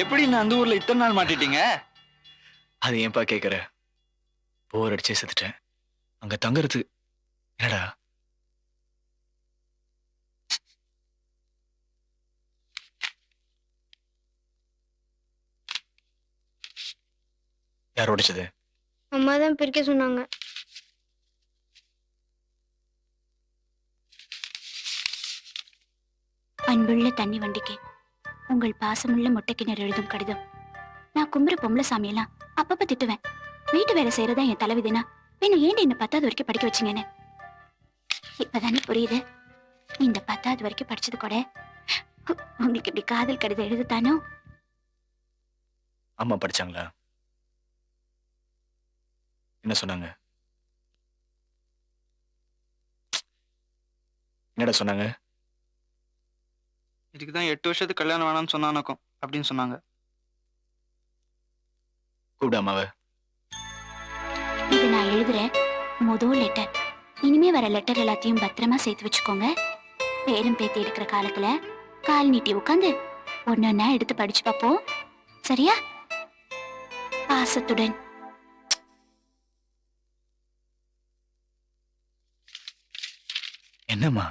எப்படி நான் அந்த ஊர்ல இத்தனை நாள் மாட்டிட்டீங்க? அது ஏன்பா கேக்குற? போர் அடிச்சே செத்துட்டேன். அங்க தங்குறது என்னடா? யார் ஓடிச்சது? அம்மா தான் பிரிக்க சொன்னாங்க. அன்புள்ள தண்ணி வண்டிக்கு உங்கள் பாசமுள்ள மொட்டைக்கிணறு எழுதும் கடிதம். நான் கும்புற பொம்பளை சாமியெல்லாம் அப்பப்ப திட்டுவேன். வீட்டு வேலை செய்யறதா என் தலைவிதினா பின்ன ஏண்டி என்ன 10வது வரைக்கும் படிக்க வச்சீங்கன்னு இப்பதானே புரியுது. இந்த 10வது வரைக்கும் படிச்சது கூட உங்களுக்கு இப்படி காதல் கடிதம் எழுதுத்தானோ? அம்மா படிச்சாங்களா? என்ன சொன்னாங்க? என்னடா சொன்னாங்க? இதுக்குதான் 8 வருஷத்துக்கு கல்யாணம் வேணாம்னு சொன்னானக்கும் அப்படின்னு சொன்னாங்க. கூப்பிடு அம்மாவை. இது நான் எழுதுறேன் முதல் லெட்டர். இனிமே வர லெட்டர் எல்லாத்தையும் பத்திரமா சேர்த்து வச்சுக்கோங்க. பேரும் பேத்தி எடுக்கிற காலத்துல கால் நீட்டி உட்காந்து ஒன்னொன்னா எடுத்து படிச்சு பார்ப்போம். சரியா? பாசத்துடன். என்னம்மா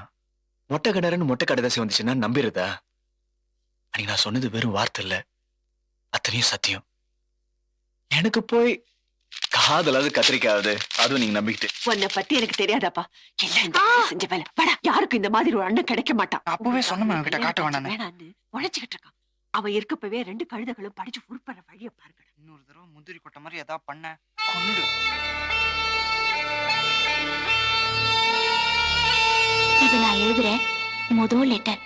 மொட்டை கிணறுன்னு மொட்டை கடைதாசி வந்துச்சுன்னா நம்பிடுறதா? அன்னைக்கு நான் சொன்னது வெறும் வார்த்தை இல்ல, அத்தனையும் சத்தியம். எனக்கு போய் காதலாவது கத்திரிக்காவது அதுவும் நீங்க நம்பிக்கிட்டு. உன்னை பத்தி எனக்கு தெரியாதாப்பா? எல்லாம் இந்த பையன் செஞ்ச வேலை. படா, யாருக்கும் இந்த மாதிரி ஒரு அண்ணன் கிடைக்க மாட்டான். அப்பவே சொன்னேன் கிட்ட காட்ட வேண்டாம். வேணான்னு உழைச்சுக்கிட்டு இருக்கான். அவன் இருக்கப்பவே 2 கழுதைகளும் படிச்சு உருப்பற வழிய பாருங்க. இன்னொரு தடவை முந்திரி கொட்ட மாதிரி ஏதாவது பண்ண கொன்னுடு. இது நான் எழுதுறேன் முதல் லெட்டர்.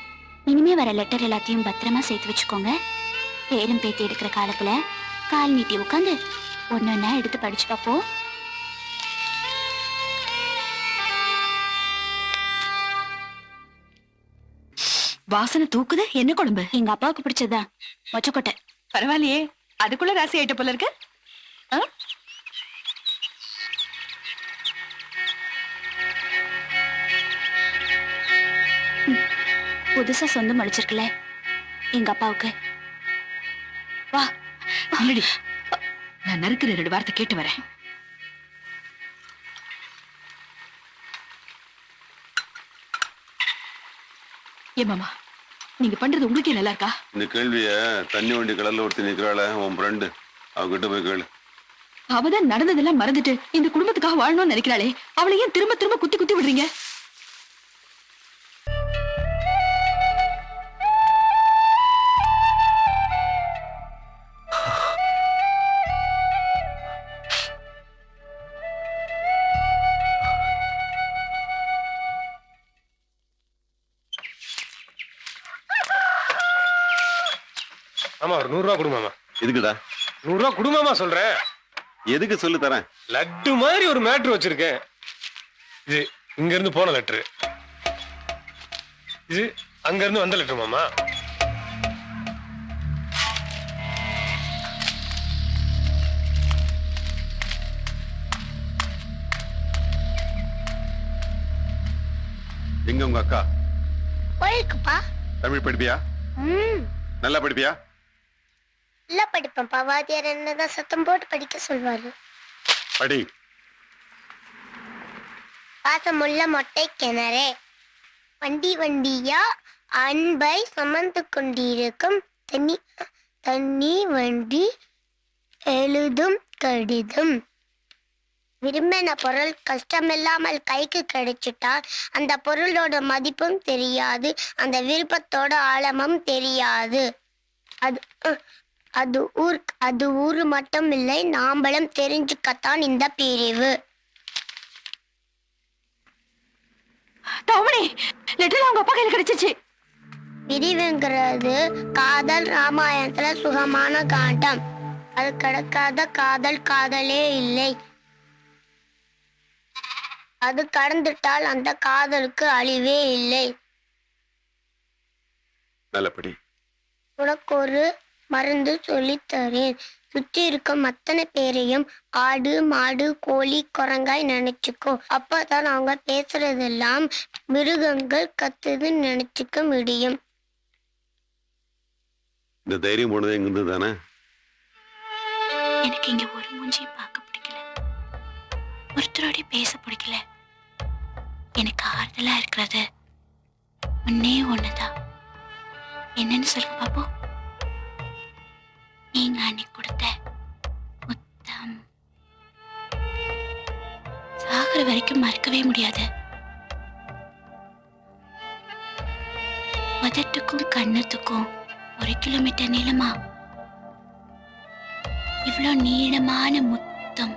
இனிமே வர லெட்டர் எல்லாத்தையும் பத்திரமா சேர்த்து வச்சுக்கோங்க. பேரும் பேத்தி எடுக்கிற காலத்துல கால் நீட்டி உட்காந்து ஒன்னொன்னா எடுத்து படிச்சு பார்ப்போம். வாசனை தூக்குது. என்ன குழம்பு? எங்க அப்பாவுக்கு பிடிச்சதா மொச்சக்கொட்டை. பரவாயில்லையே, அதுக்குள்ள ராசி ஆயிட்ட போல இருக்கு. புதுசா சொந்தம் அடிச்சிருக்கல எங்க அப்பாவுக்கு. வா இல்லடி, நான் நறுக்குற 2 வார்த்தை கேட்டு வரேன். ஏமாமா, நீங்க பண்றது உங்களுக்கே நல்லா இருக்கா? இந்த கேள்விய தண்ணி வண்டி கடல்ல ஒருத்தி நிக்கிறாள உன் ஃப்ரெண்டு, அவகிட்ட போய் கேளு. அவதான் நடந்ததெல்லாம் மறந்துட்டு இந்த குடும்பத்துக்காக வாழணும்னு நினைக்கிறாளே, அவளை ஏன் திரும்ப திரும்ப குத்தி குத்தி விடுறீங்க? ஆமா, ஒரு 100 ரூபா கொடுமாமா. எதுக்குடா? 100 ரூபா கொடுமாமா சொல்றேன். எதுக்கு சொல்லு தரேன். லட்டு மாதிரி ஒரு மேட்ரு வச்சிருக்கேன். இது இங்க இருந்து போன லெட்டரு, இது அங்க இருந்து வந்த லெட்டர் மாமா. எங்க உங்க அக்கா? போயிருக்குப்பா. தமிழ் படிப்பியா? நல்லா படிப்பியா? இல்ல படிப்பேன்ப்பா. வாத்தியார் என்னதான் சத்தம் போட்டு படிக்க சொல்வாரு. படி. பாசமுள்ள மொட்டை கிணறே, வண்டி வண்டியா அன்பை சுமந்து கொண்டிருக்கும் தண்ணி வண்டி எழுதும் கடிதம். விரும்பின பொருள் கஷ்டமில்லாமல் கைக்கு கிடைச்சிட்டா அந்த பொருளோட மதிப்பும் தெரியாது, அந்த விருப்பத்தோட ஆழமும் தெரியாது. அது ஊரு மட்டும் இல்லை, நாம்பளும் தெரிஞ்சுக்கத்தான் இந்த பிரிவு. லெட்டர் அவங்க அப்பா கையில கிடைச்சிச்சு. பிரிவுங்கிறது காதல் ராமாயணத்துல சுகமான காண்டம். அது கடக்காத காதலே இல்லை. அது கடந்துட்டால் அந்த காதலுக்கு அழிவே இல்லை. நல்லபடி. உனக்கு ஒரு மருந்து சொல்லித்தரேன். சுற்றி இருக்கும் அத்தனை பேரையும் ஆடு மாடு கோழி குரங்காய் நினைச்சுக்கோ. அப்பதான் அவங்க பேசுறதெல்லாம் மிருகங்கள் கத்துதுன்னு நினைச்சுக்க முடியும். இந்த தைரியம் போனதே இங்கிருந்து தானே? எனக்கு இங்க ஒரு மூஞ்சியும் பார்க்க பிடிக்கல, ஒருத்தரோட பேச பிடிக்கல. எனக்கு ஆறுதலா இருக்கிறது ஒன்னே ஒண்ணுதான். என்னன்னு சொல்லுங்க பாப்போம். நீங்க அன்னைக்கு கொடுத்த முத்தம் சாகுற வரைக்கும் மறக்கவே முடியாது. உதட்டுக்கும் கண்ணத்துக்கும் 1 கிலோமீட்டர் நீளமா இவ்வளோ நீளமான முத்தம்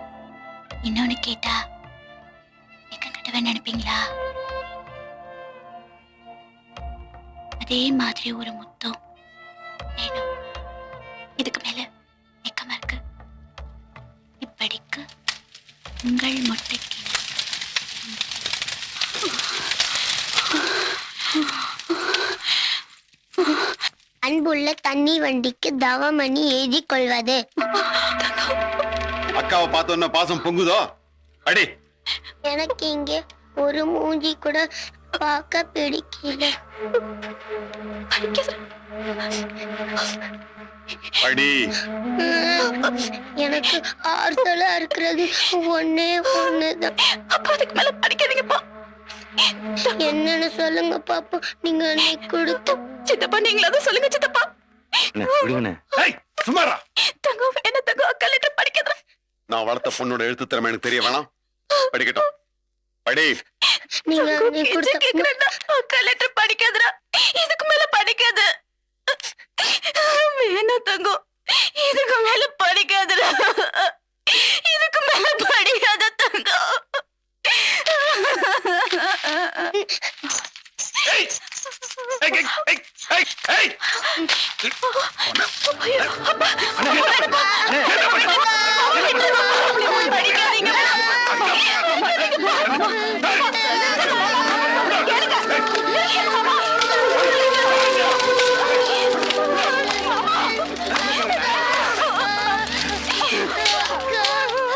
இன்னொன்னு கேட்டா எங்கிட்டவே நினைப்பீங்களா? அதே மாதிரி ஒரு முத்தம் வேணும். இதுக்கு மேல வெக்கமா இருக்கு. இப்படிக்கு உங்கள் மொட்டைக்கு அன்புள்ள தண்ணி வண்டிக்கு தவமணி எழுதி கொள்வது. அக்காவை பார்த்தோன்னா பாசம் பொங்குதோ? அடி. எனக்கு இங்கே ஒரு மூஞ்சி கூட பார்க்க பிடிக்கல. அடி. எனக்கு ஆறுதலா இருக்கிறது ஒன்னே ஒண்ணுதான். அதுக்கு மேல படிக்காதீங்கப்பா. என்னன்னு சொல்லுங்க பாப்பா. நீங்க அன்னைக்கு கொடுத்த சித்தப்பா, நீங்களாவது சொல்லுங்க சித்தப்பா. சுமாரா. தங்கம் என்ன தங்கம், அக்கா லெட்டர் படிக்காத. நான் வளர்த்த பொண்ணோட எழுத்து திறமை எனக்கு தெரிய வேணாம். படிக்கட்டும். படி. நீங்க அன்னைக்கு கொடுத்த அக்கா லெட்டர் படிக்காதடா. இதுக்கு மேல படிக்காத. வேணாம் தங்கம், இதுக்கு மேல படிக்காதடா. இதுக்கு மேல படிக்காத தங்கம்.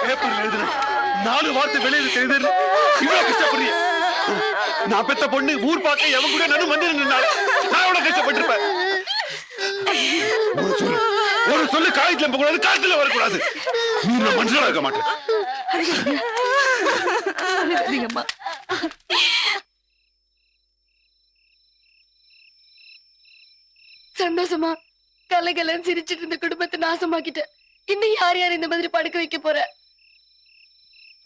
பேப்பர்ல எழுதுன 4 வார்த்தை வெளியில தெரியுது. இவ்வளவு கஷ்டப்படுறீங்க. நான் பெத்த பொண்ணு ஊர் பார்க்க எவன் கூட நடு வந்து நின்னால நான் எவ்வளவு கஷ்டப்பட்டிருப்பேன். ஒரு சொல்லு காயத்துல போகக்கூடாது, காத்துல வரக்கூடாது. நீ நான் மனுஷனா இருக்க மாட்டேன். சந்தோஷமா கலகலன்னு சிரிச்சிட்டு இருந்த குடும்பத்தை நாசமாக்கிட்ட. இன்னும் யார் யார் இந்த மாதிரி படுக்க வைக்க போற?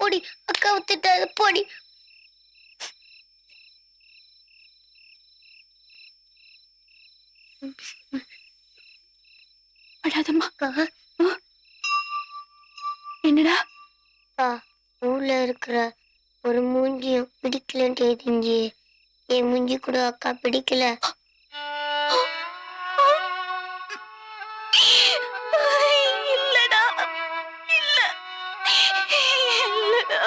பொடி அக்கா வித்துட்டாரு பொடி. அழாதம்மா. என்னடா ஊர்ல இருக்கிற ஒரு மூஞ்சியும் பிடிக்கலன்னு தெரிஞ்சு என் மூஞ்சி கூட அக்கா பிடிக்கல. இல்லடா, இல்ல, இல்லடா.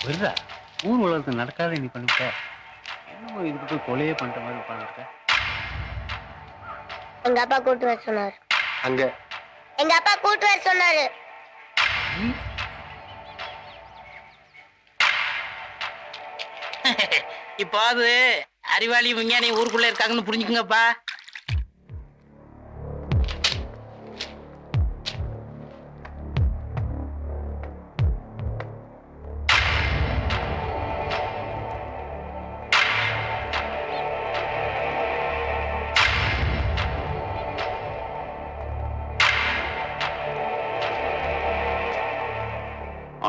வருதா ஊர் உலகத்துக்கு நடக்காத நீ பண்ணிட்ட. என்னமோ இதுக்கு போய் கொலையே பண்ணிட்ட மாதிரி உட்காந்துருக்க. எங்க அப்பா கூட்டு வர சொன்னாரு. அங்க எங்க அப்பா கூட்டு வர சொன்னாரு. இப்போ அது அறிவாளி விஞ்ஞானி ஊருக்குள்ள இருக்காங்கன்னு புரிஞ்சுக்குங்கப்பா.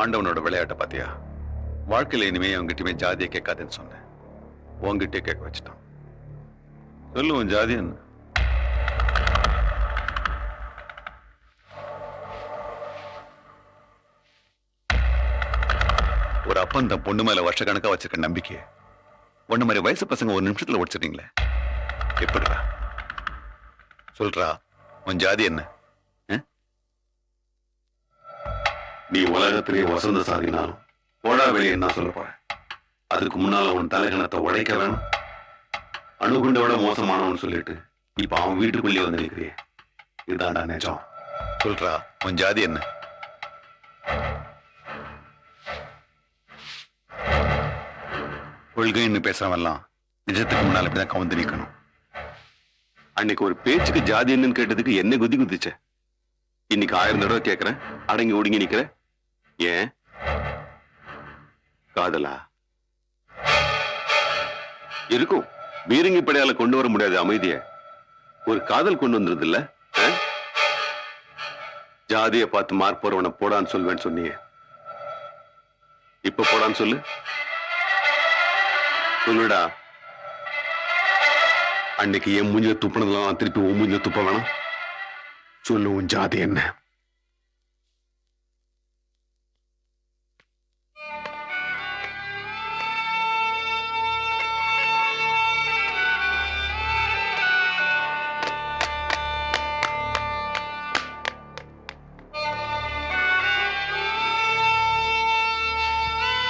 ஆண்டவனோட விளையாட்டை பாத்தியா? வாழ்க்கையில இனிமே அவங்ககிட்டயுமே ஜாதியை கேட்காதுன்னு சொன்னேன், உங்ககிட்டே கேட்க வச்சுட்டான். சொல்லுவோம் ஜாதி என்ன? ஒரு அப்பன் தன் பொண்ணு மேல வருஷ கணக்கா வச்சிருக்க நம்பிக்கையை ஒண்ணு மாதிரி வயசு பசங்க ஒரு நிமிஷத்துல உடைச்சிட்டீங்களே, எப்படிடா? சொல்றா, உன் ஜாதி என்ன? நீ உலகத்திலே வசந்த சாதினாலும் போடா வெளியே என்ன சொல்ல போற? அதுக்கு முன்னால உன் தலைகணத்தை உடைக்க வேணும். அணுகுண்டோட மோசமானவன் சொல்லிட்டு இப்ப அவன் வீட்டுக்குள்ளே வந்து நிற்கிறியே, இதுதான்டா நிஜம். சொல்றா, உன் ஜாதி என்ன? கொள்கைன்னு பேசுறவெல்லாம் நிஜத்துக்கு முன்னால இப்படிதான் கவுந்து நிக்கணும். அன்னைக்கு ஒரு பேச்சுக்கு ஜாதி என்னன்னு கேட்டதுக்கு என்ன குதி குதிச்ச. இன்னைக்கு 1000 தடவை கேட்கிறேன், அடங்கி ஒடுங்கி நிக்கிற. ஏன்? காதலா இருக்கும். பீரங்கி படையால கொண்டு வர முடியாத அமைதிய ஒரு காதல் கொண்டு வந்துருது இல்ல? ஜாதியை பார்த்து மார்க் போறவனை போடான்னு சொல்வேன்னு சொன்னீங்க, இப்ப போடான்னு சொல்லு. சொல்லுடா. அன்னைக்கு என் மூஞ்சில துப்புனதெல்லாம் திருப்பி உன் மூஞ்சில துப்ப வேணாம். சொல்லு, உன் ஜாதி என்ன?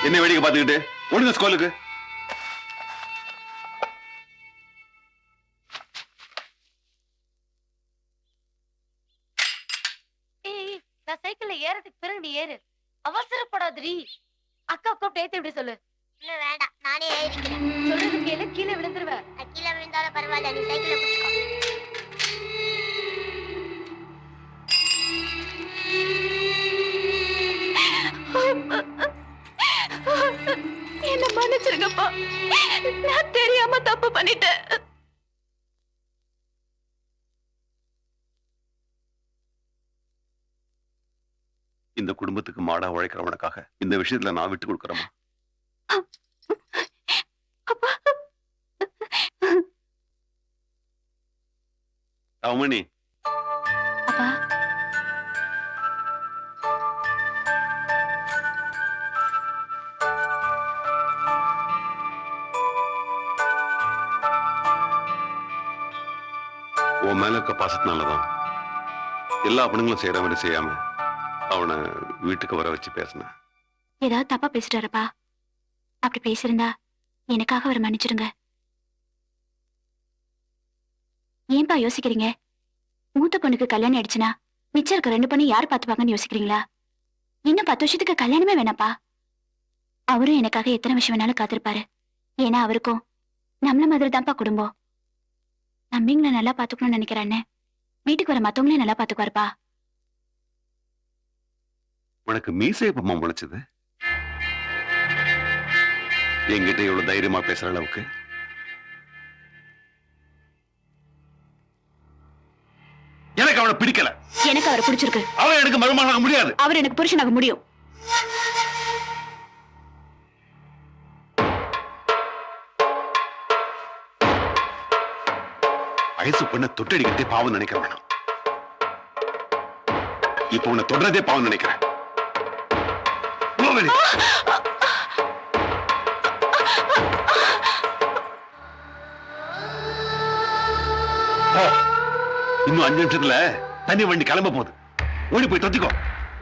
என்ன வேடிக்கை பார்த்துக்கிட்டு ஓடுங்க ஸ்கூலுக்கு. நான் சைக்கிள்ல ஏறதுக்கு பிறகு நீ ஏறு, அவசரப்படாதடி. அக்கா கூப்பிட்டு ஏத்தி இப்படி சொல்லு. இல்ல வேண்டாம், நானே ஏறிக்கிறேன். சொல்றது கேளு, கீழே விழுந்துருவ. நான் கீழே விழுந்தாலும் பரவாயில்ல, நீ சைக்கிளை பிடிச்சிக்கோ. என்ன மன்னிச்சிருங்கப்பா, நான் தெரியாம தப்பு பண்ணிட்டேன். இந்த குடும்பத்துக்கு மாடா உழைக்கிறவனுக்காக இந்த விஷயத்துல நான் விட்டு கொடுக்கறேமா? அவமணி, அப்பா உன் மேல இருக்க பாசத்தினாலதான் எல்லா பணங்களும் செய்யற மாதிரி செய்யாம அவனை வீட்டுக்கு வர வச்சு பேசினேன். ஏதாவது தப்பா பேசிட்டாரப்பா? அப்படி பேசியிருந்தா எனக்காக அவரை மன்னிச்சிடுங்க. ஏன்பா யோசிக்கிறீங்க? மூத்த பொண்ணுக்கு கல்யாணம் ஆயிடுச்சுன்னா மிச்சம் இருக்க 2 பொண்ணு யார் பார்த்துப்பாங்கன்னு யோசிக்கிறீங்களா? இன்னும் 10 வருஷத்துக்கு கல்யாணமே வேணாப்பா. அவரும் எனக்காக எத்தனை விஷயம் வேணாலும் காத்திருப்பாரு. ஏன்னா அவருக்கும் நம்மள மாதிரி தான்ப்பா குடும்பம். நம்பிங்களை நல்லா பாத்துக்கணும்னு நினைக்கிறான்னு வீட்டுக்கு வர மத்தவங்களையும் நல்லா பாத்துக்குவாருப்பா. உனக்கு மீசை எப்பமா முளைச்சது? என்கிட்ட இவ்வளவு தைரியமா பேசுற அளவுக்கு? எனக்கு அவனை பிடிக்கல. எனக்கு அவரை பிடிச்சிருக்கு. அவன் எனக்கு மருமகனாக முடியாது. அவர் எனக்கு புருஷனாக முடியும். வயசு பொண்ணை தொட்டடிக்கிறதே பாவம் நினைக்கிற வேணாம். இப்ப உன்னை தொடரதே பாவம் நினைக்கிறேன். இன்னும் 5 நிமிஷத்துல தண்ணி வண்டி கிளம்ப போகுது. ஓடி போய் தொத்திக்கோ,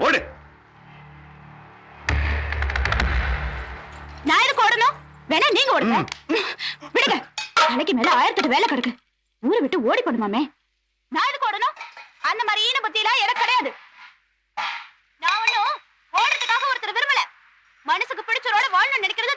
ஓடு. நான் எதுக்கு ஓடணும்? வேணா நீங்க ஓடுங்க. விடுங்க, தலைக்கு மேல 1008 வேலை கிடக்கு. ஊரை விட்டு ஓடி போடுமாமே. நான் எதுக்கு ஓடணும்? அந்த மாதிரி ஈன பத்தியெல்லாம் எனக்கு கிடையாது. நான் ஒண்ணும் ஓடுறதுக்காக ஒருத்தர் விரும்பல. மனசுக்கு பிடிச்சரோட வாழணும்னு நினைக்கிறது